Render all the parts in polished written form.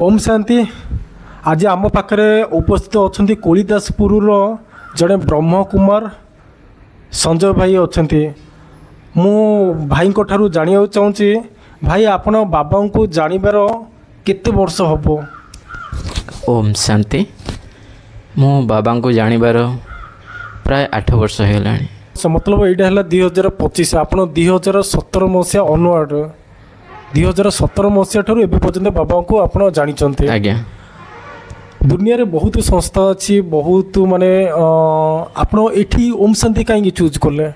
ओम शांति। आज आम पाखे उपस्थित अच्छा कोलीदासपुर जड़े ब्रह्म कुमार संजय भाई अच्छा। मु भाई ठारू जाना चाहूँगी भाई आपण बाबा को जानवर केते वर्ष हम? ओम शांति। मो बाबा को जानवर प्राय 8 वर्ष होगा। मतलब यहाँ है 2025 आप 2017 मसीहा अनुआड 2017 मसीहा ठारू एबे पर्यंत बाबा को आप जानी। आज्ञा दुनिया रे बहुत संस्था अच्छी बहुत माने आप ओम शांति कहीं चूज कले?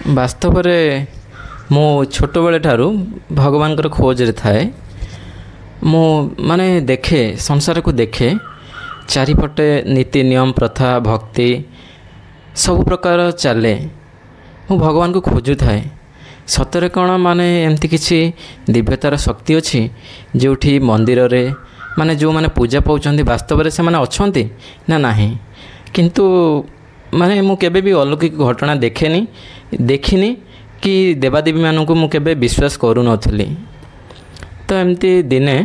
वास्तव में मो छोट बेले ठारू भगवान खोज रे थाए। मो माने देखे संसार को देखे चारिपटे नीति नियम प्रथा भक्ति सब प्रकार चले। मो भगवान को खोजु थाए सतरे कौन माने एमती किसी दिव्यतार शक्ति अच्छी जोठी मंदिर रे माने जो माने पूजा पाउछन्ति वास्तव में से माने अछन्ति ना नाही। किंतु माने मु केबे भी अलौकिक घटना देखिनी कि देवादेवी मानू मु केबे विश्वास करू नथली। तो एमती दिने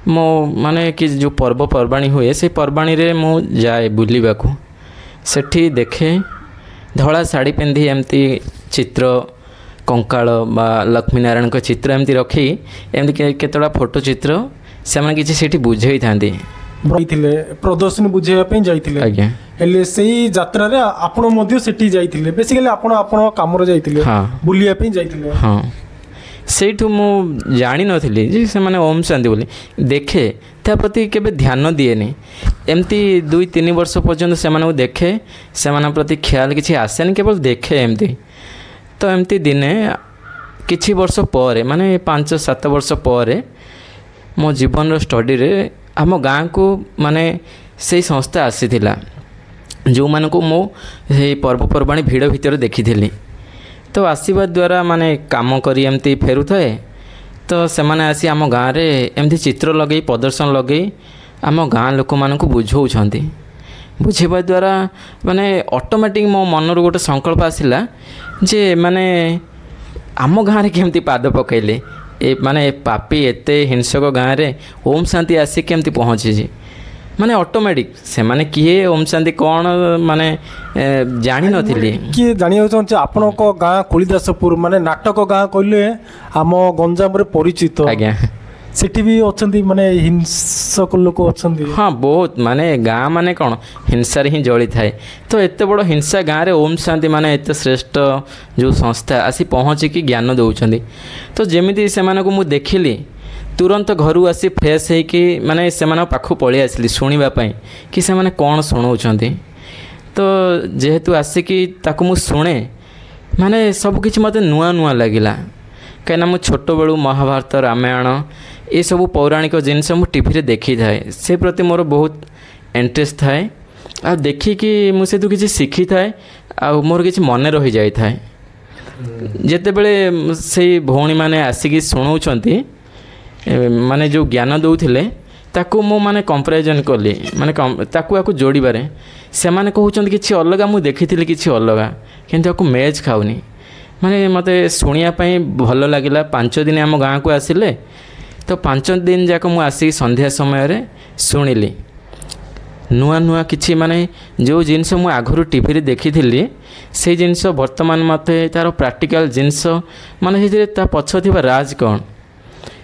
मो माने कि जो पर्वपर्वाणी हुए से पर्वाणी रे मु जाए बुलिबाकू सेठी देखे धड़ा साड़ी पिंधि एमती चित्र कंकाल बा लक्ष्मीनारायण को चित्र एमती रखी एमती केतोड़ा फोटो चित्र से माने किछि सेठी बुझेई थांदी प्रदर्शनी बुझेया जाइए। आज्ञा हेले सेही यात्रा रे आपण मध्य सेठी जाइथिले बेसिकली आपण काम रे जाइथिले बुलिया पे जाइथिले। हां सेठू मु जानी नथिली जे से माने ओम शांति बोली देखे त्या प्रति केबे ध्यान दिएनी। एमती 2-3 वर्ष पर्यंत से माने देखे से माने प्रति ख्याल किछि आसेन केवल देखे एमती। तो एमती दिने किछि वर्ष पर माने 5-7 वर्ष पर मो जीवन स्टडी रे आम गाँ को माने से संस्था आसीथिला जो माने को मो हे पर्वपर्वाणी भिड़ भितर देखी। तो आसीबा द्वारा माने काम करी एमती फेरु थाए तो से माने आसी आम गाँ रे एमती चित्र लगे प्रदर्शन लगे आम गाँ लोक मान को बुझाउछन्ति। बुझेबा द्वारा माने ऑटोमेटिक मो मनर गोटे संकल्प आसिला जे माने आम गाँ रे केमती पाद पकैले ए माने पापी एते हिंसक गाँव रे ओम शांति आसी केमती पहुँची माने ऑटोमेटिक से माने किए ओम शांति कौन माने जानी नथिली किए जानिया चाहूँ। आपण को गाँ कोलीदासपुर माने नाटक गाँ कहले आम गंजाम रे परिचित। आज्ञा सेठी भी अच्छी माने हिंसक लोक अच्छी। हाँ बहुत माने गाँ माने कौन हिंसार ही जड़ी थाए। तो एत बड़ हिंसा गाँव रे ओम शांति माने एत श्रेष्ठ जो संस्था आसी पहुँचिकी ज्ञान दौरान। तो जमीती से मु देखिली तुरंत घर आसी फ्रेश होकि माने से पाखु पलि आसली शुणापी कि से माने कौन शुणाउछन्ति। तो जेहेतु आसिकी ताकु मु शुणे माने सबकिछि मते नुआ नुआ लागिला कहीं मु छोट बेलू महाभारत रामायण ये सब पौराणिक जिनस मु टीवी रे देखी थाए से प्रति मोर बहुत इंटरेस्ट थाए आ देखिकी मुझे तो किसी शिखी थाए आ मोर किसी मन रही जाए थाए। जेतेबेले से भौणी माने आसिकी शुणाउछन्ति माने जो ज्ञान दौथिले ताकू मु माने कंपैरिजन कली माने ताकू आकू जोड़ीबारे से माने कहउछन्ति किछि अलगा मु देखिथिली किछि अलगा किंतु आकू मैच खाउनी माने मते शुणिया पई भल लागिला। 5 दिन आम गाँ को आसिले तो 5 दिन जाक मु आसी संध्या समय रे शुणिली नुआ नुआ किछि माने जो जिनस मु आगरु टीवी रे देखिथिली से जिनस वर्तमान मते तार प्रैक्टिकल जिनस माने जे ता पछ थिबा राज कोन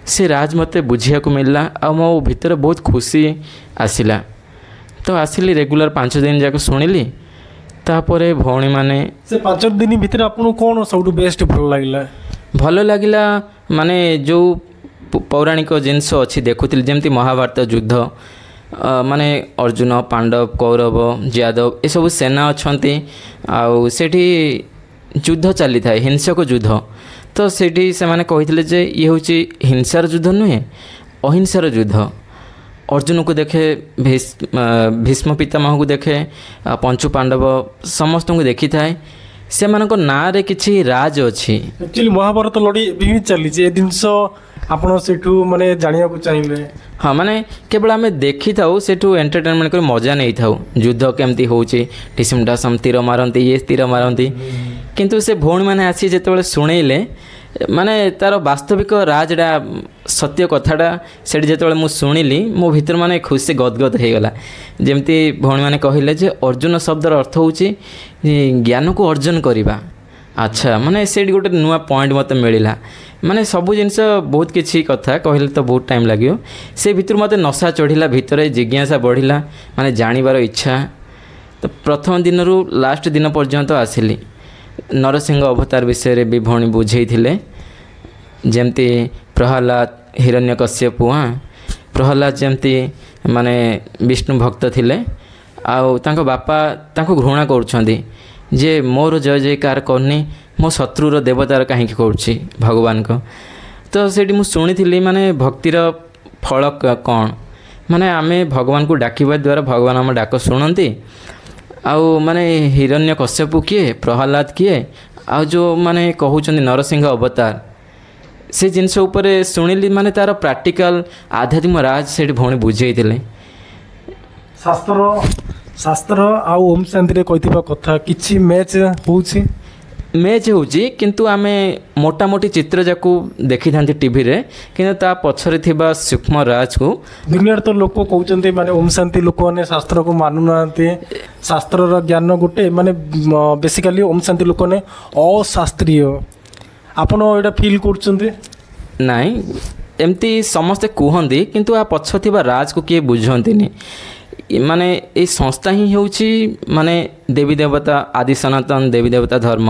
से राज मते बुझिया को मिलला आ मो भीतर बहुत खुशी आसिला। तो आसिली रेगुलर 5 दिन जाक शुणिली तापरे भौणी माने से 5 दिन भीतर आपन कोन सबटु बेस्ट भल लागिला माने जो पौराणिक जिनस अच्छी देखुथिल जेमती महाभारत युद्ध माने अर्जुन पांडव कौरव यादव ये सब सेना अच्छी आउ सेठी युद्ध चली थाए हिंसक युद्ध। तो सेठी से माने कहिथिले जे ये होची हिंसार युद्ध नुहे अहिंसार युद्ध। अर्जुन को देखे भीष्म पितामह को देखे पंचु पांडव समस्त को देखी थाए से मानक ना रे किछि राज अछि। एक्चुअली महाभारत लड़ी भी चली जे जिंस आपण सेठू माने जानिया को चाहिए। हाँ माने केवल आम देखी थाउ सेठू एंटरटेनमेंट कर मजा नहीं थाउ युद्ध केमती होची टिसम डासम तीर मारती ये तीर मारती किंतु से भौणी मैंने आसी जिते शुणेले ମାନେ ତାର ବାସ୍ତବିକ ରାଜଟା ସତ୍ୟ କଥାଟା ସେଠି ଯେତେବେଳେ ମୁଁ ଶୁଣିଲି ମୋ ଭିତରେ ମାନେ ଖୁସି ଗଦଗଦ ହେଇଗଲା। ଯେମିତି ଭଉଣୀମାନେ କହିଲେ ଯେ ଅର୍ଜୁନ ଶବ୍ଦର ଅର୍ଥ ହେଉଛି ଜ୍ଞାନକୁ ଅର୍ଜନ କରିବା। ଆଚ୍ଛା, ମାନେ ସେଇଠି ଗୋଟେ ନୂଆ ପଏଣ୍ଟ ମୋତେ ମିଳିଲା। ମାନେ ସବୁ ଜିନିଷ ବହୁତ କିଛି କଥା କହିଲେ ତ ବହୁତ ଟାଇମ୍ ଲାଗିବ। ସେ ଭିତରୁ ମୋତେ ନଶା ଚଢ଼ିଲା, ଭିତରେ ଜିଜ୍ଞାସା ବଢ଼ିଲା, ମାନେ ଜାଣିବାର ଇଚ୍ଛା। ତ ପ୍ରଥମ ଦିନରୁ ଲାଷ୍ଟ ଦିନ ପର୍ଯ୍ୟନ୍ତ ଆସିଲି। ନରସିଂହ ଅବତାର ବିଷୟରେ ବି ଭଉଣୀ ବୁଝେଇଥିଲେ। ଯେମିତି ପ୍ରହ୍ଲାଦ ହିରଣ୍ୟକଶ୍ୟପ, ପ୍ରହ୍ଲାଦ ଯେମିତି ମାନେ ବିଷ୍ଣୁ ଭକ୍ତ ଥିଲେ, ଆଉ ତାଙ୍କ ବାପା ତାଙ୍କୁ ଘୃଣା କରୁଛନ୍ତି ଯେ ମୋର ଜୟ ଜୟକାର କରୁନି, ମୋ ଶତ୍ରୁର ଦେବତାର କାହିଁକି କରୁଛି ଭଗବାନଙ୍କ। ତ ସେଇଠି ମୁଁ ଶୁଣିଥିଲି ମାନେ ଭକ୍ତିର ଫଳ କ'ଣ, ମାନେ ଆମେ ଭଗବାନଙ୍କୁ ଡାକିବା ଦ୍ୱାରା ଭଗବାନ ଆମ ଡାକ ଶୁଣନ୍ତି। ଆଉ ମାନେ ହିରଣ୍ୟକଶ୍ୟପ କିଏ, ପ୍ରହ୍ଲାଦ କିଏ, ଆଉ ଯେଉଁମାନେ କହୁଛନ୍ତି ନରସିଂହ ଅବତାର, ସେ ଜିନିଷ ଉପରେ ଶୁଣିଲି। ମାନେ ତା'ର ପ୍ରାକ୍ଟିକାଲ ଆଧ୍ୟାତ୍ମିକ ରାଜ ସେଇଠି ଭଉଣୀ ବୁଝେଇଥିଲେ। ଶାସ୍ତ୍ର ଆଉ ଓମ୍ ଶାନ୍ତିରେ କହିଥିବା କଥା କିଛି ମ୍ୟାଚ୍ ହେଉଛି, କିନ୍ତୁ ଆମେ ମୋଟାମୋଟି ଚିତ୍ରଯାକୁ ଦେଖିଥାନ୍ତି ଟିଭିରେ, କିନ୍ତୁ ତା ପଛରେ ଥିବା ସୂକ୍ଷ୍ମ ରାଜକୁ ଦୁନିଆରେ ତ ଲୋକ କହୁଛନ୍ତି ମାନେ ଓମ୍ ଶାନ୍ତି ଲୋକମାନେ ଶାସ୍ତ୍ରକୁ ମାନୁନାହାନ୍ତି, ଶାସ୍ତ୍ରର ଜ୍ଞାନ ଗୋଟେ ମାନେ ବେସିକାଲି ଓମ୍ ଶାନ୍ତି ଲୋକମାନେ ଅଶାସ୍ତ୍ରୀୟ। ଆପଣ ଏଇଟା ଫିଲ୍ କରୁଛନ୍ତି? ନାଇଁ, ଏମିତି ସମସ୍ତେ କୁହନ୍ତି, କିନ୍ତୁ ଆ ପଛ ଥିବା ରାଜକୁ କିଏ ବୁଝନ୍ତିନି। ମାନେ ଏଇ ସଂସ୍ଥା ହିଁ ହେଉଛି ମାନେ ଦେବୀ ଦେବତା, ଆଦି ସନାତନ ଦେବୀ ଦେବତା ଧର୍ମ,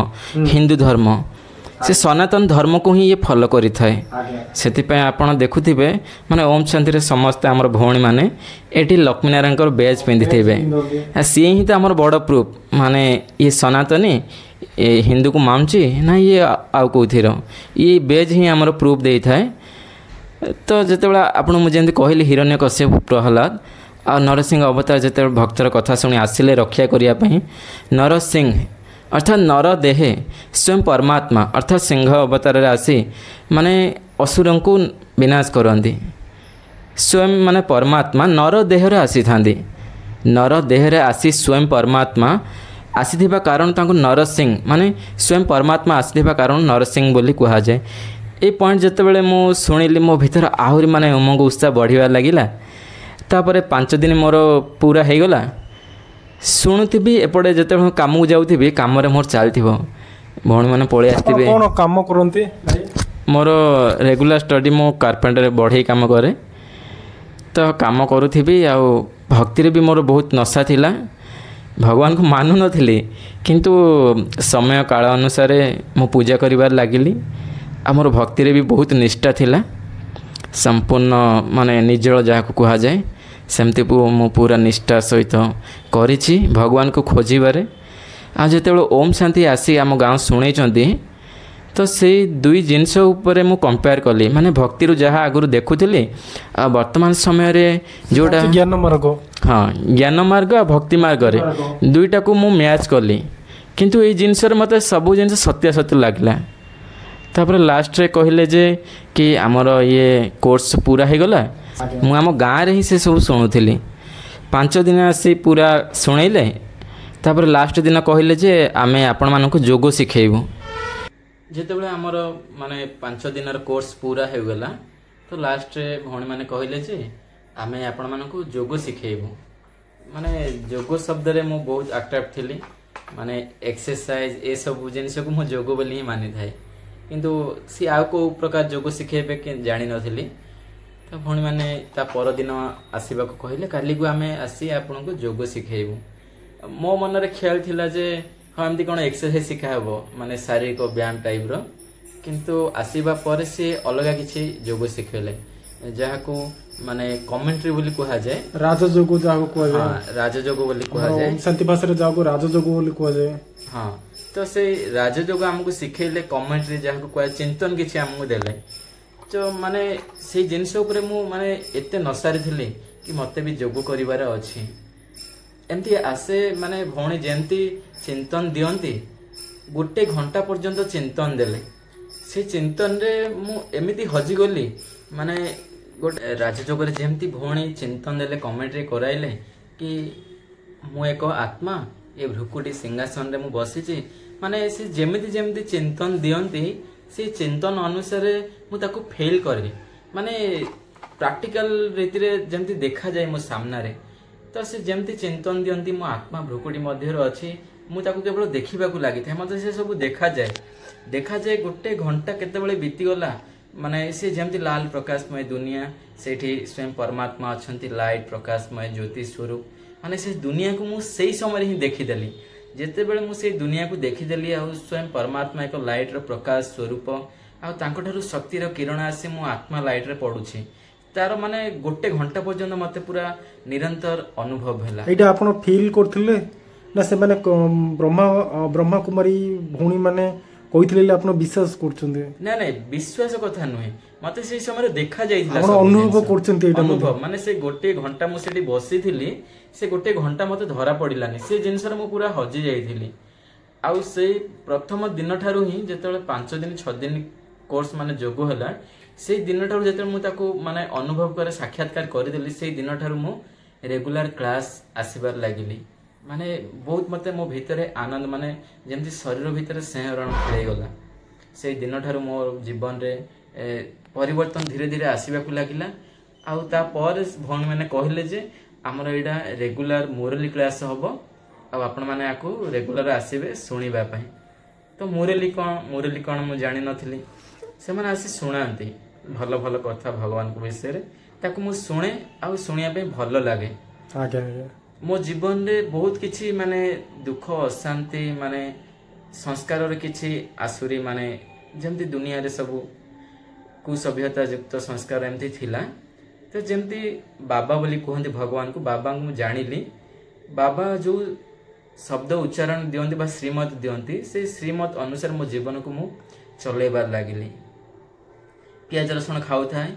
ହିନ୍ଦୁ ଧର୍ମ। ସେ ସନାତନ ଧର୍ମକୁ ହିଁ ଇଏ ଫଲୋ କରିଥାଏ। ସେଥିପାଇଁ ଆପଣ ଦେଖୁଥିବେ ମାନେ ଓମ୍ ଶାନ୍ତିରେ ସମସ୍ତେ ଆମର ଭଉଣୀମାନେ ଏଠି ଲକ୍ଷ୍ମୀନାରାୟଣଙ୍କର ବେଜ୍ ପିନ୍ଧିଥିବେ। ସିଏ ହିଁ ତ ଆମର ବଡ଼ ପ୍ରୁଫ୍, ମାନେ ଇଏ ସନାତନୀ ହିନ୍ଦୁକୁ ମାନୁଛି ନା ଇଏ ଆଉ କେଉଁଥିର, ଇଏ ବେଜ୍ ହିଁ ଆମର ପ୍ରୁଫ୍ ଦେଇଥାଏ। ତ ଯେତେବେଳେ ଆପଣ ମୁଁ ଯେମିତି କହିଲି ହିରଣ୍ୟକଶ୍ୟପ, ପ୍ରହ୍ଲାଦ ଆଉ ନରସିଂହ ଅବତାର ଯେତେବେଳେ ଭକ୍ତର କଥା ଶୁଣି ଆସିଲେ ରକ୍ଷା କରିବା ପାଇଁ, ନରସିଂହ ଅର୍ଥାତ୍ ନର ଦେହେ ସ୍ୱୟଂ ପରମାତ୍ମା ଅର୍ଥାତ୍ ସିଂହ ଅବତାରରେ ଆସି ମାନେ ଅସୁରଙ୍କୁ ବିନାଶ କରନ୍ତି। ସ୍ୱୟଂ ମାନେ ପରମାତ୍ମା ନର ଦେହରେ ଆସିଥାନ୍ତି। ନର ଦେହରେ ଆସି ସ୍ୱୟଂ ପରମାତ୍ମା ଆସିଥିବା କାରଣ ତାଙ୍କୁ ନରସିଂହ ମାନେ ସ୍ୱୟଂ ପରମାତ୍ମା ଆସିଥିବା କାରଣ ନରସିଂହ ବୋଲି କୁହାଯାଏ। ଏଇ ପଏଣ୍ଟ ଯେତେବେଳେ ମୁଁ ଶୁଣିଲି ମୋ ଭିତରେ ଆହୁରି ମାନେ ଉମଙ୍ଗ ଉତ୍ସାହ ବଢ଼ିବାରେ ଲାଗିଲା। ତାପରେ 5 ଦିନ ମୋର ପୁରା ହେଇଗଲା। ଶୁଣୁଥିବି ଏପଟେ ଯେତେବେଳେ କାମକୁ ଯାଉଥିବି, କାମରେ ମୋର ଚାଲିଥିବ, ଭଉଣୀମାନେ ପଳେଇ ଆସିଥିବେ। କ'ଣ କାମ କରନ୍ତି? ମୋର ରେଗୁଲାର ଷ୍ଟଡି, ମୁଁ କାର୍ପେଣ୍ଟରରେ ବଢ଼େଇ କାମ କରେ। ତ କାମ କରୁଥିବି, ଆଉ ଭକ୍ତିରେ ବି ମୋର ବହୁତ ନଶା ଥିଲା। ଭଗବାନଙ୍କୁ ମାନୁନଥିଲି, କିନ୍ତୁ ସମୟ କାଳ ଅନୁସାରେ ମୁଁ ପୂଜା କରିବାରେ ଲାଗିଲି। ଆଉ ମୋର ଭକ୍ତିରେ ବି ବହୁତ ନିଷ୍ଠା ଥିଲା, ସମ୍ପୂର୍ଣ୍ଣ ମାନେ ନିଜଳ ଯାହାକୁ କୁହାଯାଏ ସେମିତି ମୁଁ ପୁରା ନିଷ୍ଠା ସହିତ କରିଛି ଭଗବାନଙ୍କୁ ଖୋଜିବାରେ। ଆଉ ଯେତେବେଳେ ଓମ୍ ଶାନ୍ତି ଆସି ଆମ ଗାଁ ଶୁଣେଇଛନ୍ତି, ତ ସେଇ ଦୁଇ ଜିନିଷ ଉପରେ ମୁଁ କମ୍ପେୟାର କଲି, ମାନେ ଭକ୍ତିରୁ ଯାହା ଆଗରୁ ଦେଖୁଥିଲି ଆଉ ବର୍ତ୍ତମାନ ସମୟରେ ଯେଉଁଟା ଜ୍ଞାନ ମାର୍ଗ, ହଁ ଜ୍ଞାନ ମାର୍ଗ ଆଉ ଭକ୍ତି ମାର୍ଗରେ ଦୁଇଟାକୁ ମୁଁ ମ୍ୟାଚ୍ କଲି। କିନ୍ତୁ ଏଇ ଜିନିଷରେ ମୋତେ ସବୁ ଜିନିଷ ସତ୍ୟ ଲାଗିଲା। ତାପରେ ଲାଷ୍ଟରେ କହିଲେ ଯେ କି ଆମର ଇଏ କୋର୍ସ ପୁରା ହେଇଗଲା। ମୁଁ ଆମ ଗାଁରେ ହିଁ ସେସବୁ ଶୁଣୁଥିଲି। 5 ଦିନ ଆସି ପୁରା ଶୁଣେଇଲେ। ତାପରେ ଲାଷ୍ଟ ଦିନ କହିଲେ ଯେ ଆମେ ଆପଣମାନଙ୍କୁ ଯୋଗ ଶିଖେଇବୁ। ଯେତେବେଳେ ଆମର ମାନେ 5 ଦିନର କୋର୍ସ ପୁରା ହେଇଗଲା, ତ ଲାଷ୍ଟରେ ଭଉଣୀମାନେ କହିଲେ ଯେ ଆମେ ଆପଣମାନଙ୍କୁ ଯୋଗ ଶିଖେଇବୁ। ମାନେ ଯୋଗ ଶବ୍ଦରେ ମୁଁ ବହୁତ ଆଟ୍ରାକ୍ଟ ଥିଲି, ମାନେ ଏକ୍ସରସାଇଜ ଏସବୁ ଜିନିଷକୁ ମୁଁ ଯୋଗ ବୋଲି ହିଁ ମାନିଥାଏ। କିନ୍ତୁ ସିଏ ଆଉ କେଉଁ ପ୍ରକାର ଯୋଗ ଶିଖେଇବେ ଜାଣିନଥିଲି। ତ ଭଉଣୀମାନେ ତା ପରଦିନ ଆସିବାକୁ କହିଲେ, କାଲିକୁ ଆମେ ଆସି ଆପଣଙ୍କୁ ଯୋଗ ଶିଖେଇବୁ। ମୋ ମନରେ ଖିଆଲ ଥିଲା ଯେ ହଁ ଏମିତି କ'ଣ ଏକ୍ସରସାଇଜ ଶିଖା ହେବ, ମାନେ ଶାରୀରିକ ବ୍ୟାୟାମ ଟାଇପ୍ର। କିନ୍ତୁ ଆସିବା ପରେ ସିଏ ଅଲଗା କିଛି ଯୋଗ ଶିଖେଇଲେ, ଯାହାକୁ ମାନେ କମେଣ୍ଟ୍ରି ବୋଲି କୁହାଯାଏ। ରାଜଯୋଗ ଯାହାକୁ କୁହାଯାଏ, ରାଜଯୋଗ ବୋଲି କୁହାଯାଏ, ଶାନ୍ତି ଭାଷାରେ ଯାହାକୁ ରାଜଯୋଗ ବୋଲି କୁହାଯାଏ। ହଁ, ତ ସେଇ ରାଜଯୋଗ ଆମକୁ ଶିଖେଇଲେ, କମେଣ୍ଟ୍ରି ଯାହାକୁ କୁହାଯାଏ, ଚିନ୍ତନ କିଛି ଆମକୁ ଦେଲେ। ତ ମାନେ ସେଇ ଜିନିଷ ଉପରେ ମୁଁ ମାନେ ଏତେ ନଶାରେ ଥିଲି କି ମୋତେ ବି ଯୋଗ କରିବାର ଅଛି। ଏମିତି ଆସେ ମାନେ ଭଉଣୀ ଯେମିତି ଚିନ୍ତନ ଦିଅନ୍ତି, 1 ଘଣ୍ଟା ପର୍ଯ୍ୟନ୍ତ ଚିନ୍ତନ ଦେଲେ। ସେ ଚିନ୍ତନରେ ମୁଁ ଏମିତି ହଜିଗଲି, ମାନେ ଗୋଟେ ରାଜଯୋଗରେ ଯେମିତି ଭଉଣୀ ଚିନ୍ତନ ଦେଲେ, କମେଣ୍ଟ୍ରି କରାଇଲେ କି ମୁଁ ଏକ ଆତ୍ମା, ଏ ଭୃକୁଟି ସିଂହାସନରେ ମୁଁ ବସିଛି। ମାନେ ସେ ଯେମିତି ଚିନ୍ତନ ଦିଅନ୍ତି, से चिंतन अनुसार मुझे फेल करे माने प्राक्टिकल रीति जमती देखा जाए मो सामने तो से जमती चिंतन दियंती मो आत्मा भ्रुकुटी मध्य अच्छी मुझे केवल देखा लगी था मत से सब देखा जाए गोटे घंटा केतबेले बीतीगला माने से जमती लाल प्रकाशमय दुनिया से स्वयं परमात्मा अच्छा लाइट प्रकाशमय ज्योति स्वरूप माने से दुनिया को मुझे समय ही देखीदेली जिते बड़े मुझे दुनिया को देखीदेली आ स्वयं परमात्मा एक लाइट प्रकाश स्वरूप आठू शक्तिर किरण आसी मो आत्मा लाइट रे पड़ुछि तार माने गोटे घंटा पर्यंत मते पूरा निरंतर अनुभव हैला एटा आपण फील करथिले ना से माने ब्रह्मा कुमारी भौणी माने कहिथिले आपण विश्वास करछन्ते ना ना विश्वास कथा नुहे मते से समय देखा जाइथिला आपण अनुभव करछन्ते एटा अनुभव माने से गोटे घंटा मु सेठी बसिथिली से गोटे घंटा मते धरा पड़िलानी से जिनसर मु पूरा हजि जाइथिली आउ से प्रथम दिन ठारू ही जेतेले 5 दिन 6 दिन कोर्स माने जोगो हला से दिन ठारू जेतेले मु ताको माने अनुभव करे साक्षात्कार करदेली से दिन ठारू मु रेगुलर क्लास आसीबार लागिली माने बहुत मते मो भितरे आनंद माने जेमती शरीर भितरे स्नेहरण खेले गला से दिन ठारू मो जीवन रे परिवर्तन धीरे धीरे आसीबाकू लागिला आउ ता पर भौणी माने कहले जे हमर एडा रेगुलर मोरली क्लास हबो आ आपण माने आकू रेगुलर आसीबे सुनिबा पई तो मोरली कोन मु जानि नथिली से माने आसी सुनांती भल भल कथा भगवान को विषय रे ताकू मु सुने आ सुनिया पे भल लागे आगे मो जीवन रे बहुत किछि माने दुख अशांति माने संस्कार रे किछि आसुरी माने जेमती दुनिया रे सब कुसभ्यता युक्त संस्कार एमती थिला तो जेमती बाबा बोली कहते भगवान को बाबा को जानिली बाबा जो शब्द उच्चारण दियंती बा श्रीमत दियंती से श्रीमत अनुसार मो जीवन को मु चलेबार लागिली पियाज रसुण खाऊ थाए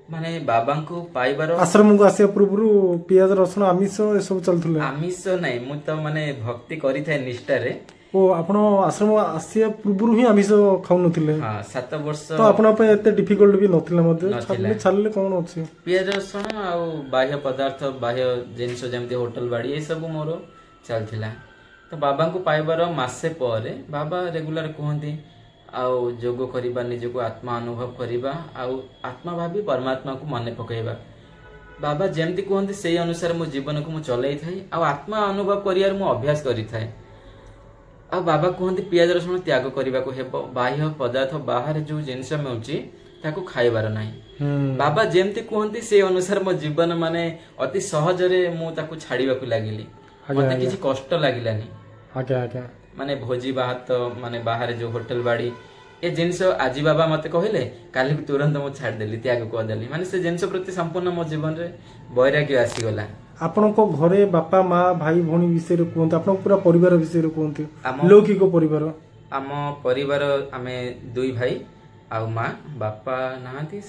माने बाबा को पाइबार आश्रम को आसे पूर्व पियाज रसुण आमिष ए सब चलथले आमिष नै मु तो माने भक्ति करी थाए निष्ठा रे ओ आपण आश्रम आसे पूर्व ही आमिष खाउ नथिले हां 7 वर्ष तो आपण पे एते डिफिकल्ट भी नथिले मते छालले कोन अछि पियाज रसुण आ बाह्य पदार्थ बाह्य जिंस जेमते होटल बाड़ी ए सब मोर चलथिला तो बाबा को पाइबार मासे परे बाबा रेगुलर कहती आउ जोग करिबा निजको आत्मा अनुभव करिबा आउ आत्मा भाबी परमात्मा को मने पकैबा बाबा जेमती कहते से अनुसार मो जीवन को मु चलै थाई आउ आत्मा अनुभव करियार मु अभ्यास करि थाई आ बाबा कहते पियाज रसुण त्याग करिबा को हेबो बाह्य पदार्थ बाहर जो जिंस मिलुची ताको खाइबार नाही बाबा जेमती कहते से अनुसार मो जीवन माने अति सहज रे मु ताको छाड़ीबा को लागिली मते किछि कष्ट लागिलानी आगे आगे माने भोजी बात माने बाहर जो होटल बाड़ी ए जिनस आज बाबा मते कहले काली तुरंत मु छाड़ देली त्याग कर देली माने से जिनस प्रति संपूर्ण मो जीवन रे वैराग्य आसी गला आपण को घरे बापा माँ भाई भौणी विषय रे कोंत आपण पूरा परिवार विषय रे कोंत लौकिक परिवार आम परिवार आमे दुई भाई आ माँ बापा नाहंती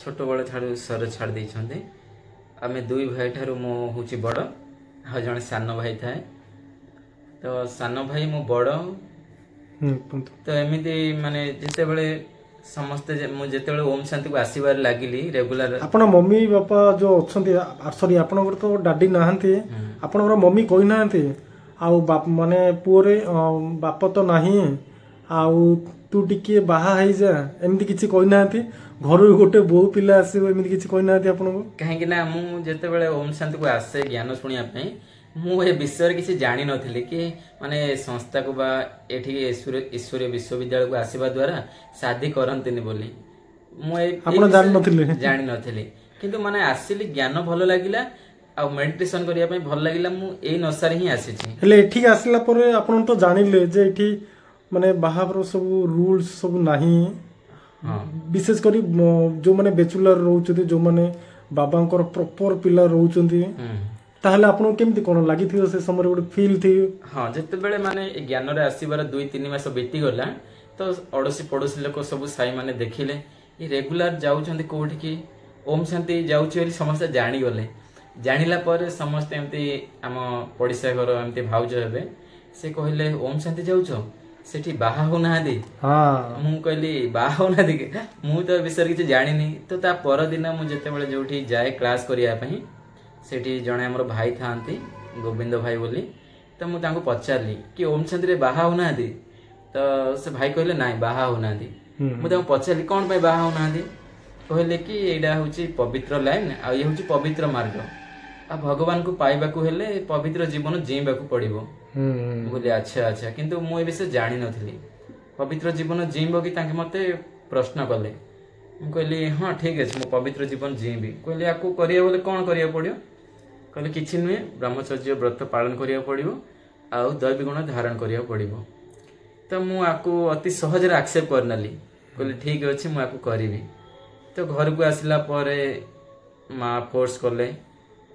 छोट बड़ छाड़ सर छाड़ दै छथि आमे दुई भाई ठारू मो होची बड़ आ जने सान भाई थाए तो सान भाई मो बड़ तो एमिति माने जेते बेले समस्ते मु जेते बेले ओम शांति को आसीबार लागिली रेगुलर आपण मम्मी बापा जो अछंती सॉरी आपण तो डाडी नाहंती आपण मम्मी कहि नाहंती आउ बाप माने पुरे बाप तो नाही आउ तू टिके बाहा है जा एमिति किछि कहि नाहंती घर गोटे बहु पिला आसीबो एमिति किछि कहि नाहंती आपण को काहे कि ना मु जेते बेले ओम शांति को आसे ज्ञान सुनिया पे मु ए विषय किसी जानी नथिले कि माने संस्था को बा एठी ईश्वरीय विश्वविद्यालय को आसीबा द्वारा शादी करंतिनी बोली मु आपण जानी नथिले किंतु माने आसीली ज्ञान भलो लागिला आ मेडिटेशन करिया पे भल लागिला मु एई नसार ही आसी छी हेले एठी आसीला परे आपण तो जानिले जे एठी माने बाहार सब रूल्स सब नाही विशेष करी जो माने बैचलर रहउछथि जो माने बाबांकर प्रॉपर पिला रहउछथि ताहले आपन केमति कोन लागि थियो से समय गोटे फील थी हां जते बेले माने ज्ञान रे आसीबार 2-3 मास बीती गला तो अड़ोसी पड़ोसी लोक सब साई माने देखिले ये रेगुलर जाउछन्ती कोठी की ओम शांति जाउछि ବୋଲି समस्त जानि गले जानिला पर समस्त एमती हम पड़िसा घर एमती भाउज हेबे से कहले ओम शांति जाउछो सेठी बाहा हो ना दी हां मु कहली बाहा हो ना दी मु तो विषय किछ जानिनी तो ता पर दिन मु जते बेले जोठी जाए क्लास करिया पई सेठी जणे हमर भाई थांती गोविंद भाई बोली तो मु तांको पचारली कि ओम शांति रे बाहा हो ना दी तो से भाई कहले नाही बाहा हो ना दी ମୁଁ ତାଙ୍କୁ ପଚାରିଲି କ'ଣ ପାଇଁ ବାହା ହେଉନାହାନ୍ତି, କହିଲେ କି ଏଇଟା ହେଉଛି ପବିତ୍ର ଲାଇନ୍ ଆଉ ଇଏ ହେଉଛି ପବିତ୍ର ମାର୍ଗ, ଆଉ ଭଗବାନଙ୍କୁ ପାଇବାକୁ ହେଲେ ପବିତ୍ର ଜୀବନ ଜୀଇବାକୁ ପଡ଼ିବ। ମୁଁ କହିଲି ଆଚ୍ଛା ଆଚ୍ଛା, କିନ୍ତୁ ମୁଁ ଏ ବିଷୟରେ ଜାଣିନଥିଲି। ପବିତ୍ର ଜୀବନ ଜୀଇବ କି ତାଙ୍କେ ମୋତେ ପ୍ରଶ୍ନ କଲେ। ମୁଁ କହିଲି ହଁ ଠିକ୍ ଅଛି, ମୁଁ ପବିତ୍ର ଜୀବନ ଜୀଇବି। କହିଲି ଆକୁ କରିବାକୁ ହେଲେ କ'ଣ କରିବାକୁ ପଡ଼ିବ? କହିଲେ କିଛି ନୁହେଁ, ବ୍ରହ୍ମଚର୍ଯ୍ୟ ବ୍ରତ ପାଳନ କରିବାକୁ ପଡ଼ିବ ଆଉ ଦୈବିକ ଗୁଣ ଧାରଣ କରିବାକୁ ପଡ଼ିବ। ତ ମୁଁ ଆକୁ ଅତି ସହଜରେ ଆକ୍ସେପ୍ଟ କରିନେଲି। କହିଲି ଠିକ୍ ଅଛି, ମୁଁ ଆକୁ କରିବି। ତ ଘରକୁ ଆସିଲା ପରେ ମା ଫୋର୍ସ କଲେ,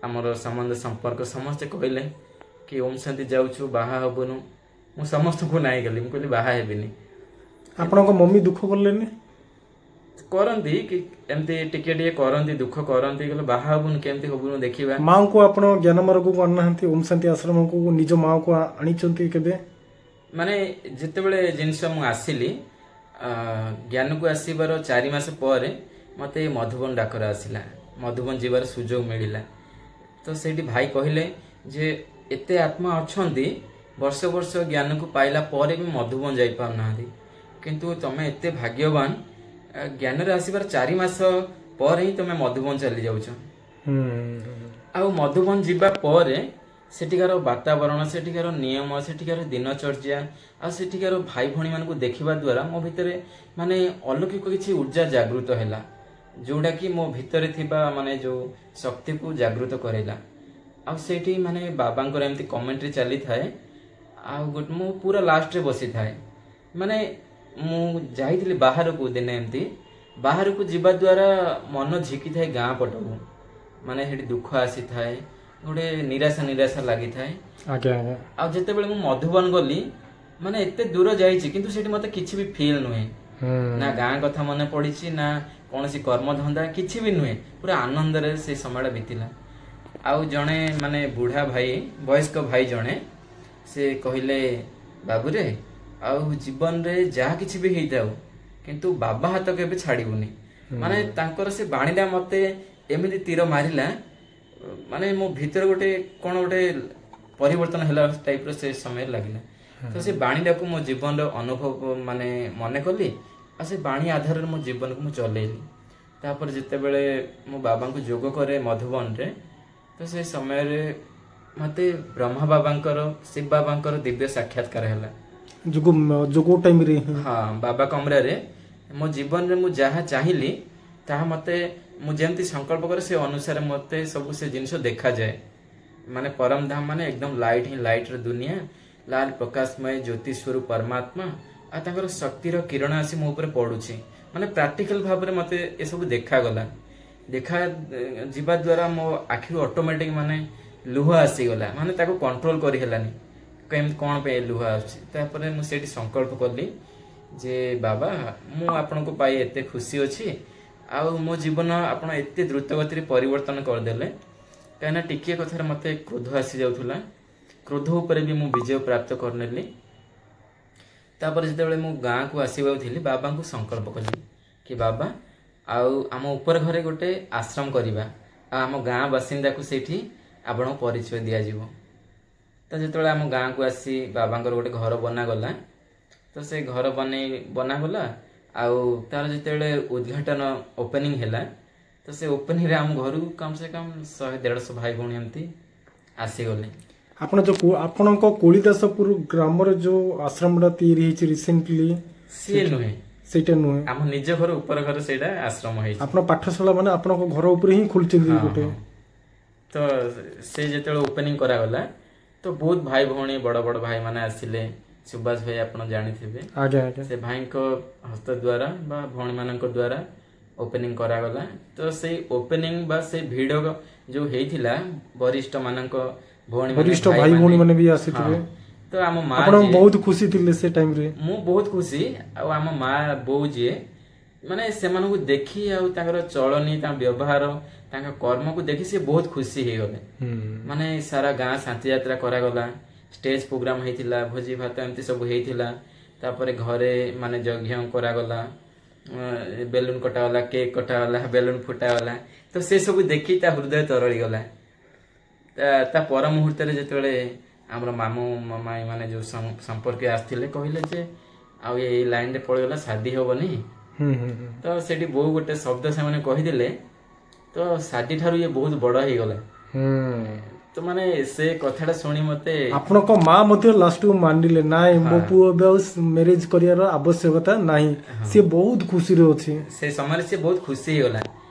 ଆମର ସମ୍ବନ୍ଧ ସମ୍ପର୍କ ସମସ୍ତେ କହିଲେ କି ଓମ୍ ଶାନ୍ତି ଯାଉଛୁ, ବାହା ହେବୁନୁ। ମୁଁ ସମସ୍ତଙ୍କୁ ନାଇଁ କଲି, ମୁଁ କହିଲି ବାହା ହେବିନି। ଆପଣଙ୍କ ମମି ଦୁଃଖ କଲେନି? କରନ୍ତି କି ଏମିତି ଟିକେ ଟିକେ କରନ୍ତି, ଦୁଃଖ କରନ୍ତି, କହିଲେ ବାହା ହେବୁନୁ, କେମିତି ହେବୁନୁ ଦେଖିବା। ମାଆଙ୍କୁ ଆପଣ ଜ୍ଞାନ ମାର୍ଗକୁ ଆଣିନାହାନ୍ତି? ଓମ୍ ଶାନ୍ତି ଆଶ୍ରମକୁ ନିଜ ମାଆକୁ ଆଣିଛନ୍ତି କେବେ? ମାନେ ଯେତେବେଳେ ଜିନିଷ ମୁଁ ଆସିଲି ଜ୍ଞାନକୁ ଆସିବାର 4 ମାସ ପରେ ମୋତେ ମଧୁବନ ଡାକରା ଆସିଲା, ମଧୁବନ ଯିବାର ସୁଯୋଗ ମିଳିଲା। ତ ସେଇଠି ଭାଇ କହିଲେ ଯେ ଏତେ ଆତ୍ମା ଅଛନ୍ତି ବର୍ଷ ବର୍ଷ ଜ୍ଞାନକୁ ପାଇଲା ପରେ ବି ମଧୁବନ ଯାଇପାରୁନାହାନ୍ତି, କିନ୍ତୁ ତମେ ଏତେ ଭାଗ୍ୟବାନ, ଜ୍ଞାନରେ ଆସିବାର 4 ମାସ ପରେ ହିଁ ତମେ ମଧୁବନ ଚାଲି ଯାଉଛ। ଆଉ ମଧୁବନ ଯିବା ପରେ ସେଠିକାର ବାତାବରଣ, ସେଠିକାର ନିୟମ, ସେଠିକାର ଦିନଚର୍ଯ୍ୟା ଆଉ ସେଠିକାର ଭାଇ ଭଉଣୀ ମାନଙ୍କୁ ଦେଖିବା ଦ୍ୱାରା ମୋ ଭିତରେ ମାନେ ଅଲୌକିକ କିଛି ଉର୍ଜା ଜାଗୃତ ହେଲା, ଯୋଉଟା କି ମୋ ଭିତରେ ଥିବା ମାନେ ଯୋଉ ଶକ୍ତିକୁ ଜାଗୃତ କରେଇଲା। ଆଉ ସେଇଠି ମାନେ ବାବାଙ୍କର ଏମିତି କମେଣ୍ଟ୍ରି ଚାଲିଥାଏ, ଆଉ ମୁଁ ପୁରା ଲାଷ୍ଟରେ ବସିଥାଏ। ମାନେ ମୁଁ ଯାଇଥିଲି ବାହାରକୁ ଦିନେ, ଏମିତି ବାହାରକୁ ଯିବା ଦ୍ୱାରା ମନ ଝିକିଥାଏ ଗାଁ ପଟକୁ, ମାନେ ସେଠି ଦୁଃଖ ଆସିଥାଏ, ଗୋଟେ ନିରାଶା ନିରାଶା ଲାଗିଥାଏ। ଆଉ ଯେତେବେଳେ ମୁଁ ମଧୁବନ ଗଲି, ମାନେ ଏତେ ଦୂର ଯାଇଛି କିନ୍ତୁ ସେଠି ମତେ କିଛି ବି ଫିଲ୍ ନୁହେଁ, ନା ଗାଁ କଥା ମନେ ପଡିଛି, ନା କୌଣସି କର୍ମଧନ୍ଦା, କିଛି ବି ନୁହେଁ, ପୁରା ଆନନ୍ଦରେ ସେ ସମୟଟା ବିତିଲା। ଆଉ ଜଣେ ମାନେ ବୁଢା ଭାଇ, ବୟସ୍କ ଭାଇ ଜଣେ, ସେ କହିଲେ ବାବୁରେ ଆଉ ଜୀବନରେ ଯାହା କିଛି ବି ହେଇଥାଉ କିନ୍ତୁ ବାବା ହାତ କେବେ ଛାଡିବୁନି। ମାନେ ତାଙ୍କର ସେ ବାଣୀଟା ମତେ ଏମିତି ତୀର ମାରିଲା, ମାନେ ମୋ ଭିତରେ ଗୋଟେ କ'ଣ ଗୋଟେ ପରିବର୍ତ୍ତନ ହେଲା ଟାଇପର ସେ ସମୟରେ ଲାଗିଲା। ତ ସେ ବାଣୀଟାକୁ ମୋ ଜୀବନର ଅନୁଭବ ମାନେ ମନେ କଲି, ଆଉ ସେ ବାଣୀ ଆଧାରରେ ମୋ ଜୀବନକୁ ମୁଁ ଚଲେଇଲି। ତାପରେ ଯେତେବେଳେ ମୁଁ ବାବାଙ୍କୁ ଯୋଗ କରେ ମଧୁବନରେ, ତ ସେ ସମୟରେ ମତେ ବ୍ରହ୍ମା ବାବାଙ୍କର, ଶିବ ବାବାଙ୍କର ଦିବ୍ୟ ସାକ୍ଷାତକାର ହେଲା। ଯୋଗ ଟାଇମରେ? ହଁ, ବାବା କମରାରେ ମୋ ଜୀବନରେ ମୁଁ ଯାହା ଚାହିଁଲି ତାହା ମତେ, ମୁଁ ଯେମିତି ସଂକଳ୍ପ କରେ ସେ ଅନୁସାରେ ମତେ ସବୁ ସେ ଜିନିଷ ଦେଖାଯାଏ। ମାନେ ପରମ ଧାମ ମାନେ ଏକଦମ ଲାଇଟ୍ ହିଁ ଲାଇଟ୍ର ଦୁନିଆ, ଲାଲ ପ୍ରକାଶମୟ ଜ୍ୟୋତି ସ୍ୱରୂପ ପରମାତ୍ମା, ଆଉ ତାଙ୍କର ଶକ୍ତିର କିରଣ ଆସି ମୋ ଉପରେ ପଡୁଛି। ମାନେ ପ୍ରାକ୍ଟିକାଲ ଭାବରେ ମତେ ଏସବୁ ଦେଖାଗଲା। ଦେଖା ଯିବା ଦ୍ୱାରା ମୋ ଆଖିରୁ ଅଟୋମେଟିକ ମାନେ ଲୁହ ଆସିଗଲା, ମାନେ ତାକୁ କଣ୍ଟ୍ରୋଲ କରି ହେଲାନି, କେମିତି କ'ଣ ପାଇଁ ଲୁହ ଆସୁଛି। ତାପରେ ମୁଁ ସେଇଠି ସଂକଳ୍ପ କଲି ଯେ ବାବା ମୁଁ ଆପଣଙ୍କୁ ପାଇ ଏତେ ଖୁସି ଅଛି, ଆଉ ମୋ ଜୀବନ ଆପଣ ଏତେ ଦ୍ରୁତ ଗତିରେ ପରିବର୍ତ୍ତନ କରିଦେଲେ। କାହିଁକିନା ଟିକିଏ କଥାରେ ମତେ କ୍ରୋଧ ଆସିଯାଉଥିଲା, କ୍ରୋଧ ଉପରେ ବି ମୁଁ ବିଜୟ ପ୍ରାପ୍ତ କରିନେଲି। ତାପରେ ଯେତେବେଳେ ମୁଁ ଗାଁକୁ ଆସିବାକୁ ଥିଲି, ବାବାଙ୍କୁ ସଂକଳ୍ପ କଲି କି ବାବା ଆଉ ଆମ ଉପର ଘରେ ଗୋଟେ ଆଶ୍ରମ କରିବା, ଆଉ ଆମ ଗାଁ ବାସିନ୍ଦାକୁ ସେଇଠି ଆପଣଙ୍କ ପରିଚୟ ଦିଆଯିବ। ତ ଯେତେବେଳେ ଆମ ଗାଁକୁ ଆସି ବାବାଙ୍କର ଗୋଟେ ଘର ବନାଗଲା, ତ ସେ ଘର ବନାଗଲା, ଆଉ ତାର ଯେତେବେଳେ ଉଦ୍ଘାଟନ ଓପେନିଂ ହେଲା, ତ ସେ ଓପେନିଂରେ ଆମ ଘରକୁ କମ ସେ କମ 100-150 ଭାଇ ଭଉଣୀ ଏମିତି ଆସିଗଲେ। ଆପଣ ଯୋଉ ଆପଣଙ୍କ କୋଳିଦାସପୁର ଗ୍ରାମରେ ଯୋଉ ଆଶ୍ରମଟା ତିଆରି ହେଇଛି ରିସେଣ୍ଟଲି, ସିଏ ନୁହେଁ, ସେଇଟା ନୁହେଁ, ଆମ ନିଜ ଘର ଉପର ଘର ସେଇଟା ଆଶ୍ରମ ହେଇଛି। ଆପଣ ପାଠଶାଳା ମାନେ ଆପଣଙ୍କ ଘର ଉପରେ ହିଁ ଖୋଲିଛନ୍ତି ଗୋଟେ? ତ ସେ ଯେତେବେଳେ ଓପେନିଂ କରାଗଲା, ତ ବହୁତ ଭାଇ ଭଉଣୀ, ବଡ ବଡ ଭାଇ ମାନେ ଆସିଲେ। ସୁବାସ ଭାଇ ଆପଣ ଜାଣିଥିବେ, ସେ ଭାଇଙ୍କ ହସ୍ତ ଦ୍ୱାରା ବା ଭଉଣୀ ମାନଙ୍କ ଦ୍ୱାରା ଓପେନିଂ କରାଗଲା। ତ ସେଇ ଓପେନିଂ ବା ସେଇ ଭିଡ ଯୋଉ ହେଇଥିଲା, ବରିଷ୍ଠ ମାନଙ୍କ ବରିଷ୍ଠ ଭାଇ ଭଉଣୀ ମାନେ ବି ଆସିଥିବେ। ତ ଆମ ମା ବହୁତ ଖୁସି ଥିଲେ ସେ ଟାଇମରେ? ମୁଁ ବହୁତ ଖୁସି। ଆଉ ଆମ ମା ବୋଉ ଯିଏ, ମାନେ ସେମାନଙ୍କୁ ଦେଖି, ଆଉ ତାଙ୍କର ଚଳନୀ, ତାଙ୍କ ବ୍ୟବହାର, ତାଙ୍କ କର୍ମକୁ ଦେଖି ସେ ବହୁତ ଖୁସି ହେଇଗଲେ। ମାନେ ସାରା ଗାଁ ଶାନ୍ତି ଯାତ୍ରା କରାଗଲା, ଷ୍ଟେଜ ପ୍ରୋଗ୍ରାମ ହେଇଥିଲା, ଭୋଜି ଭାତ ଏମିତି ସବୁ ହେଇଥିଲା। ତାପରେ ଘରେ ମାନେ ଯଜ୍ଞ କରାଗଲା, ବେଲୁନ କଟାଗଲା, କେକ୍ କଟାଗଲା, ବେଲୁନ ଫୁଟାଗଲା। ତ ସେ ସବୁ ଦେଖି ତା ହୃଦୟ ତରଳି ଗଲା। ତା ପର ମୁହୂର୍ତ୍ତରେ ଯେତେବେଳେ ଆମର ମାମୁଁ ମାମା ମାନେ ଯୋଉ ସମ୍ପର୍କୀୟ ଆସିଥିଲେ, କହିଲେ ଯେ ଆଉ ଏଇ ଲାଇନରେ ପଳେଇଗଲା ଶାଦି ହବନି। ତ ସେଠି ବୋଉ ଗୋଟେ ଶବ୍ଦ ସେମାନେ କହିଦେଲେ, ତ ଶାଦି ଠାରୁ ଇଏ ବହୁତ ବଡ ହେଇଗଲା। ତ ମାନେ ସେ କଥାଟା ଶୁଣି ମତେ, ଆପଣଙ୍କ ମା ମଧ୍ୟ ଲାଷ୍ଟକୁ ମାନିଲେ ନାଇଁ ମୋ ପୁଅ ଏବେ ଆଉ ମ୍ୟାରେଜ କରିବାର ଆବଶ୍ୟକତା ନାହିଁ, ସିଏ ବହୁତ ଖୁସିରେ ଅଛି। ସେ ସମୟରେ ସିଏ ବହୁତ ଖୁସି ହେଇଗଲା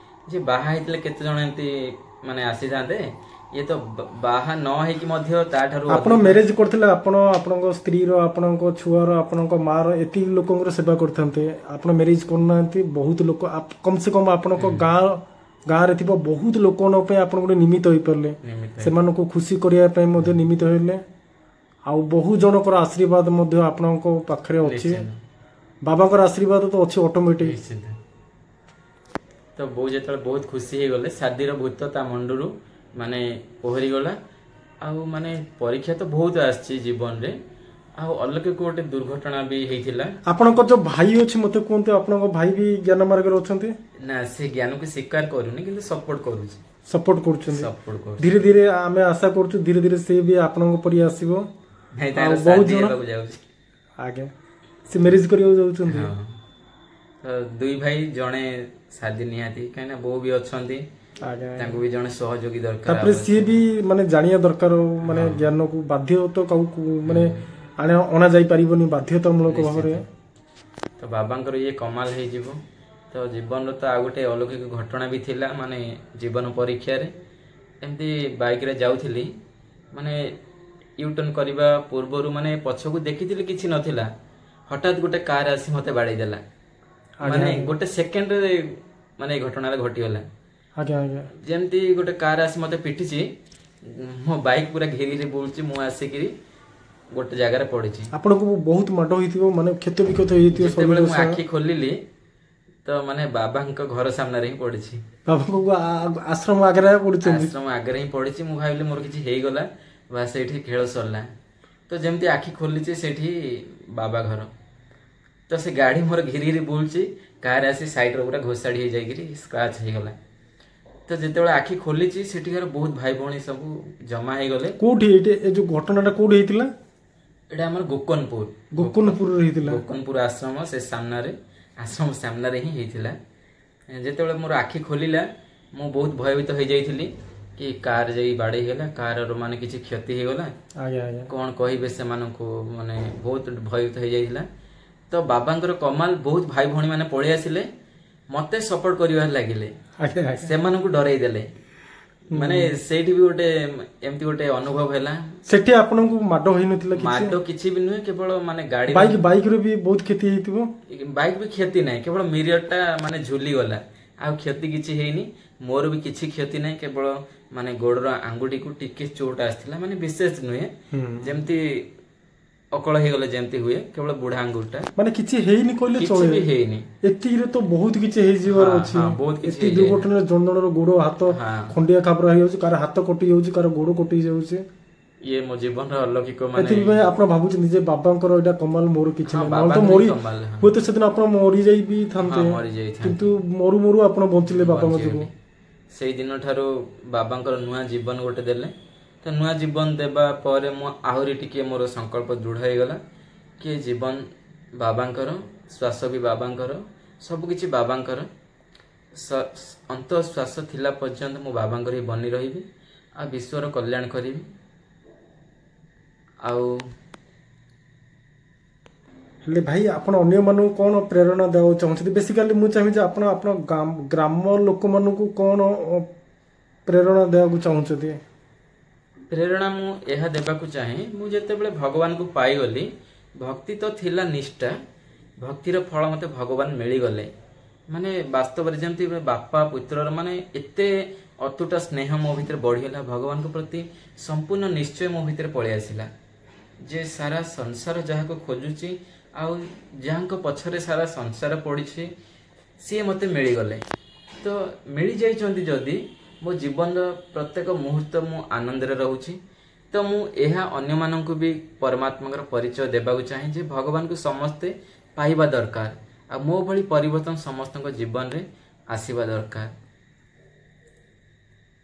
ଯେ ବାହା ହେଇଥିଲେ କେତେ ଜଣ ଏମିତି ମାନେ ଆସିଥାନ୍ତେ, ଇଏ ତ ବାହା ନ ହେଇକି ମଧ୍ୟ ତାଠାରୁ ଆପଣ ମ୍ୟାରେଜ କରିଥିଲେ, ଆପଣ ଆପଣଙ୍କ ସ୍ତ୍ରୀର, ଆପଣଙ୍କ ଛୁଆର, ଆପଣଙ୍କ ମାର ଏତିକି ଲୋକଙ୍କର ସେବା କରିଥାନ୍ତେ। ଆପଣ ମ୍ୟାରେଜ କରୁନାହାନ୍ତି, ବହୁତ ଲୋକ କମ ସେ କମ ଆପଣଙ୍କ ଗାଁରେ ଥିବା ବହୁତ ଲୋକଙ୍କ ପାଇଁ ଆପଣ ଗୋଟେ ନିମିତ୍ତ ହେଇପାରିଲେ, ସେମାନଙ୍କୁ ଖୁସି କରିବା ପାଇଁ ମଧ୍ୟ ନିମିତ୍ତ ହେଲେ। ଆଉ ବହୁ ଜଣଙ୍କର ଆଶୀର୍ବାଦ ମଧ୍ୟ ଆପଣଙ୍କ ପାଖରେ ଅଛି, ବାବାଙ୍କର ଆଶୀର୍ବାଦ ତ ଅଛି ଅଟୋମେଟିକ। ତ ବୋଉ ଯେତେବେଳେ ବହୁତ ଖୁସି ହେଇଗଲେ, ଶାଦିର ଭୂତ ତା ମୁଣ୍ଡରୁ ମାନେ ଓହରିଗଲା। ଆଉ ମାନେ ପରୀକ୍ଷା ତ ବହୁତ ଆସିଛି ଜୀବନରେ, ଆଉ ଅଲୌକିକ ଗୋଟେ ଦୁର୍ଘଟଣା ବି ହେଇଥିଲା। ଆପଣଙ୍କ ଯୋଉ ଭାଇ ଅଛି ମତେ କୁହନ୍ତୁ, ଆପଣଙ୍କ ଭାଇ ବି ଜ୍ଞାନ ମାର୍ଗରେ ଅଛନ୍ତି? ନା, ସେ ଜ୍ଞାନକୁ ସ୍ୱୀକାର କରୁନି, କିନ୍ତୁ ସପୋର୍ଟ କରୁଛି। ସପୋର୍ଟ କରୁଛନ୍ତି। ଧୀରେ ଧୀରେ ଆମେ ଆଶା କରୁଛୁ ଧୀରେ ଧୀରେ ସେ ବି ଆପଣଙ୍କ ପରି ଆସିବ। ଆଉ ବହୁତ ଜଣ ଆଜ୍ଞା ସେ ମ୍ୟାରେଜ କରିବାକୁ ଯାଉଛନ୍ତି। ଦୁଇ ଭାଇ, ଜଣେ ଶାଦି ନିହାତି, କାହିଁକିନା ବୋଉ ବି ଅଛନ୍ତି, ତାଙ୍କୁ ବି ଜଣେ ସହଯୋଗୀ ଦରକାର। ତାପରେ ସିଏ ବି ମାନେ ଜାଣିବା ଦରକାର, ମାନେ ଜ୍ଞାନକୁ ବାଧ୍ୟ ତ କାହାକୁ ମାନେ ଅଣା ଯାଇ ପାରିବନି ବାଧ୍ୟତାମୂଳକ ଭାବରେ। ତ ବାବାଙ୍କର ଇଏ କମାଲ ହେଇଯିବ। ତ ଜୀବନର ତ ଆଉ ଗୋଟେ ଅଲୌକିକ ଘଟଣା ବି ଥିଲା, ମାନେ ଜୀବନ ପରୀକ୍ଷାରେ ଏମିତି ବାଇକରେ ଯାଉଥିଲି, ମାନେ ୟୁଟର୍ନ କରିବା ପୂର୍ବରୁ ମାନେ ପଛକୁ ଦେଖିଥିଲି କିଛି ନଥିଲା, ହଠାତ୍ ଗୋଟେ କାର ଆସି ମତେ ବାଡେଇ ଦେଲା। ମାନେ ଗୋଟେ ସେକେଣ୍ଡରେ ମାନେ ଏଇ ଘଟଣାଟା ଘଟିଗଲା। ଯେମିତି ଗୋଟେ କାର ଆସି ମତେ ପିଟିଛି, ମୋ ବାଇକ ପୁରା ଘିରିରେ ବୁଲୁଛି, ମୁଁ ଆସିକିରି ଗୋଟେ ଜାଗାରେ ପଡିଛି। ଆପଣଙ୍କୁ ବହୁତ ମାଡ ହେଇଥିବ, ମାନେ କ୍ଷତ ବିକ୍ଷତ ହେଇଥିବ। ଯେତେବେଳେ ମୁଁ ଆଖି ଖୋଲିଲି ତ ମାନେ ବାବାଙ୍କ ଘର ସାମ୍ନାରେ ହିଁ ପଡିଛି। ବାବାଙ୍କ ଆଶ୍ରମ ଆଗରେ ପଡିଛନ୍ତି? ଆଶ୍ରମ ଆଗରେ ହିଁ ପଡିଛି। ମୁଁ ଭାବିଲି ମୋର କିଛି ହେଇଗଲା, ବା ସେଇଠି ଖେଳ ସରିଲା। ତ ଯେମିତି ଆଖି ଖୋଲିଛି ସେଇଠି ବାବା ଘର। ତ ସେ ଗାଡି ମୋର ଘିରି ବୁଲୁଛି, କାର ଆସି ସାଇଡରେ ପୁରା ଘୋଷାଡି ହେଇଯାଇକିରି ସ୍କ୍ରାଚ ହେଇଗଲା। ତ ଯେତେବେଳେ ଆଖି ଖୋଲିଛି ସେଠିକାର ବହୁତ ଭାଇ ଭଉଣୀ ସବୁ ଜମା ହେଇଗଲେ। କୋଉଠି ଏଇ ଯୋଉ ଘଟଣାଟା କୋଉଠି ହେଇଥିଲା? ଏଇଟା ଆମର ଗୋକନପୁରରେ ହେଇଥିଲା। ଗୋକନପୁର ଆଶ୍ରମ, ସେ ସାମ୍ନାରେ, ଆଶ୍ରମ ସାମ୍ନାରେ ହିଁ ହେଇଥିଲା। ଯେତେବେଳେ ମୋର ଆଖି ଖୋଲିଲା ମୁଁ ବହୁତ ଭୟଭୀତ ହେଇଯାଇଥିଲି କି କାର ଯାଇ ବାଡେଇ ହେଲା, କାରର ମାନେ କିଛି କ୍ଷତି ହେଇଗଲା, କଣ କହିବେ ସେମାନଙ୍କୁ, ମାନେ ବହୁତ ଭୟଭୀତ ହେଇଯାଇଥିଲା। ତ ବାବାଙ୍କର କମାଲ, ବହୁତ ଭାଇ ଭଉଣୀ ମାନେ ପଳେଇ ଆସିଲେ, ମତେ ସପୋର୍ଟ କରିବାରେ ଲାଗିଲେ, ସେମାନଙ୍କୁ ଡରେଇ ଦେଲେ। ମାନେ ସେଇଠି ବି ଗୋଟେ ଏମିତି ଗୋଟେ ଅନୁଭବ ହେଲା। ସେଠି ଆପଣଙ୍କୁ ମାଡ ହେଇନଥିଲା? ମାଡ କିଛି ବି ନୁହେଁ, କେବଳ ମାନେ ଗାଡି ବାଇକରେ ବି ବହୁତ କ୍ଷତି ହେଇଥିବ? ବାଇକ ବି କ୍ଷତି ନାହିଁ, କେବଳ ମିରର ଟା ମାନେ ଝୁଲିଗଲା, ଆଉ କ୍ଷତି କିଛି ହେଇନି। ମୋର ବି କିଛି କ୍ଷତି ନାହିଁ, କେବଳ ମାନେ ଗୋଡର ଆଙ୍ଗୁଠିକୁ ଟିକେ ଚୋଟ ଆସିଥିଲା, ମାନେ ବିଶେଷ ନୁହେଁ, ଯେମିତି ଅକଳ ହେଇଗଲେ ଯେମିତି ହୁଏ, କେବଳ ବୁଢା ଆଙ୍ଗୁଠିଟା। ମାନେ କିଛି ହେଇନି କହିଲେ କିଛି ବି ହେଇନି। ଏତିକିରେ ତ ବହୁତ କିଛି ହେଇଯିବାର ଅଛି। ବହୁତ କିଛି ଏତିକି ଦୁର୍ଘଟଣାରେ ଜଣ ଜଣର ଗୋଡ ହାତ ଖଣ୍ଡିଆ ଖାବରା ହେଇଯାଉଛି, କାହାର ହାତ କଟି ଯାଉଛି, କାହାର ଗୋଡ କଟି ଯାଉଛି। ଇଏ ମୋ ଜୀବନର ଅଲୌକିକ। ମାନେ ଏଥିପାଇଁ ଆପଣ ଭାବୁଛନ୍ତି ଯେ ବାବାଙ୍କର ଏଇଟା କମାଲ, ମୋର କିଛି ନାହିଁ। ହୁଏତ ସେଦିନ ଆପଣ ମରିଯାଇ ବି ଥାନ୍ତେ, କିନ୍ତୁ ମରୁ ମରୁ ଆପଣ ବଞ୍ଚିଲେ ବାବାଙ୍କ ଯୋଗୁଁ। ସେଇ ଦିନ ଠାରୁ ବାବାଙ୍କର ନୂଆ ଜୀବନ ଗୋଟେ ଦେଲେ। ତ ନୂଆ ଜୀବନ ଦେବା ପରେ ମୁଁ ଆହୁରି ଟିକେ ମୋର ସଂକଳ୍ପ ଦୃଢ ହେଇଗଲା କି ଜୀବନ ବାବାଙ୍କର, ଶ୍ୱାସ ବି ବାବାଙ୍କର, ସବୁକିଛି ବାବାଙ୍କର। ଅନ୍ତଃଶ୍ୱାସ ଥିଲା ପର୍ଯ୍ୟନ୍ତ ମୁଁ ବାବାଙ୍କର ହିଁ ବନି ରହିବି, ଆଉ ବିଶ୍ୱର କଲ୍ୟାଣ କରିବି। ଆଉ ହେଲେ ଭାଇ, ଆପଣ ଅନ୍ୟମାନଙ୍କୁ କଣ ପ୍ରେରଣା ଦେବାକୁ ଚାହୁଁଛନ୍ତି? ବେସିକାଲି ମୁଁ ଚାହିଁବି ଯେ ଆପଣ ଗ୍ରାମ ଲୋକମାନଙ୍କୁ କଣ ପ୍ରେରଣା ଦେବାକୁ ଚାହୁଁଛନ୍ତି? ପ୍ରେରଣା ମୁଁ ଏହା ଦେବାକୁ ଚାହେଁ, ମୁଁ ଯେତେବେଳେ ଭଗବାନଙ୍କୁ ପାଇଗଲି, ଭକ୍ତି ତ ଥିଲା ନିଷ୍ଠା, ଭକ୍ତିର ଫଳ ମତେ ଭଗବାନ ମିଳିଗଲେ। ମାନେ ବାସ୍ତବରେ ଯେମିତି ବାପା ପୁତ୍ରର ମାନେ ଏତେ ଅତୁଟ ସ୍ନେହ ମୋ ଭିତରେ ବଢିଗଲା, ଭଗବାନଙ୍କ ପ୍ରତି ସମ୍ପୂର୍ଣ୍ଣ ନିଶ୍ଚୟ ମୋ ଭିତରେ ପଳେଇ ଆସିଲା ଯେ ସାରା ସଂସାର ଯାହାକୁ ଖୋଜୁଛି, ଆଉ ଯାହାଙ୍କ ପଛରେ ସାରା ସଂସାର ପଡିଛି, ସିଏ ମତେ ମିଳିଗଲେ। ତ ମିଳିଯାଇଛନ୍ତି ଯଦି ମୋ ଜୀବନର ପ୍ରତ୍ୟେକ ମୁହୂର୍ତ୍ତ ମୁଁ ଆନନ୍ଦରେ ରହୁଛି। ତ ମୁଁ ଏହା ଅନ୍ୟମାନଙ୍କୁ ବି ପରମାତ୍ମାଙ୍କର ପରିଚୟ ଦେବାକୁ ଚାହେଁ ଯେ ଭଗବାନଙ୍କୁ ସମସ୍ତେ ପାଇବା ଦରକାର, ଆଉ ମୋ ଭଳି ପରିବର୍ତ୍ତନ ସମସ୍ତଙ୍କ ଜୀବନରେ ଆସିବା ଦରକାର।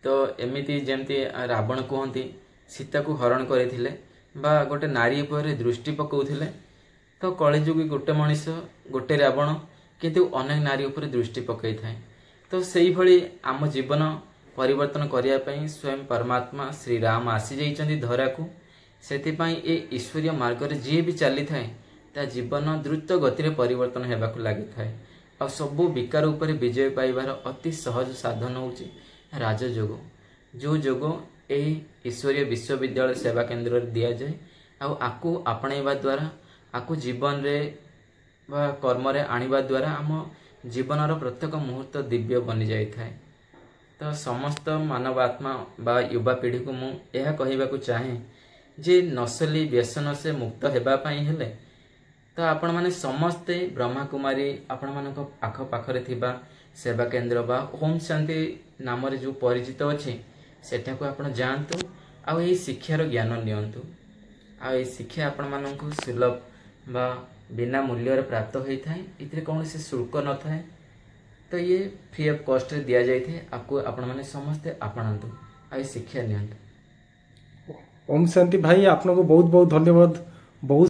ତ ଏମିତି ଯେମିତି ରାବଣ କୁହନ୍ତି ସୀତାକୁ ହରଣ କରିଥିଲେ, ବା ଗୋଟେ ନାରୀ ଉପରେ ଦୃଷ୍ଟି ପକାଉଥିଲେ, ତ तो कलिजुगी गोटे मनीष गोटे रावण किंतु अनेक नारी उपर दृष्टि पकई थाए। तो सेही भली आम जीवन परिवर्तन करने पई स्वयं परमात्मा श्री राम आसी जाइछन्ती धरा को। सेथिपाई ए ईश्वरीय मार्ग रे जे भी चली थाए ता जीवन द्रुत गति रे परिवर्तन हेबाकु लागि थाए। आ सबु विकार उपर विजय पाइबार अति सहज साधन होउची राजयोग, जो जोग ए ईश्वरीय विश्वविद्यालय सेवा केंद्र रे दिया जाए। आकु आपणैबा द्वारा आकु जीवन रे बा कर्म रे आनिबा द्वारा आम जीवनर प्रत्येक मुहूर्त दिव्य बनी जाई थाए। तो समस्त मानव आत्मा बा युवा पीढ़ी को मु यह कहबाकू चाहे जे नसली व्यसन से मुक्त हेबा पई हेले तो आपण माने समस्ते ब्रह्मा कुमारी आपण मानक आख पाखरे थिबा सेवा केंद्र बा ओम शांति नाम रे जो परिचित अछि सेठा को आपण जानतु आ एही शिक्षार ज्ञान नियंतु। आ एही शिक्षा आपण मानक सुलभ बा बिना मूल्य प्राप्त होई थाए। इतरे कौन शुल्क न थाए। तो ये फ्री ऑफ कॉस्ट रे दिया जाए थे। आपको आपण माने समस्ते आपणांतु आ शिक्षा नियंतु। ओम शांति भाई, आपको बहुत बहुत धन्यवाद। बहुत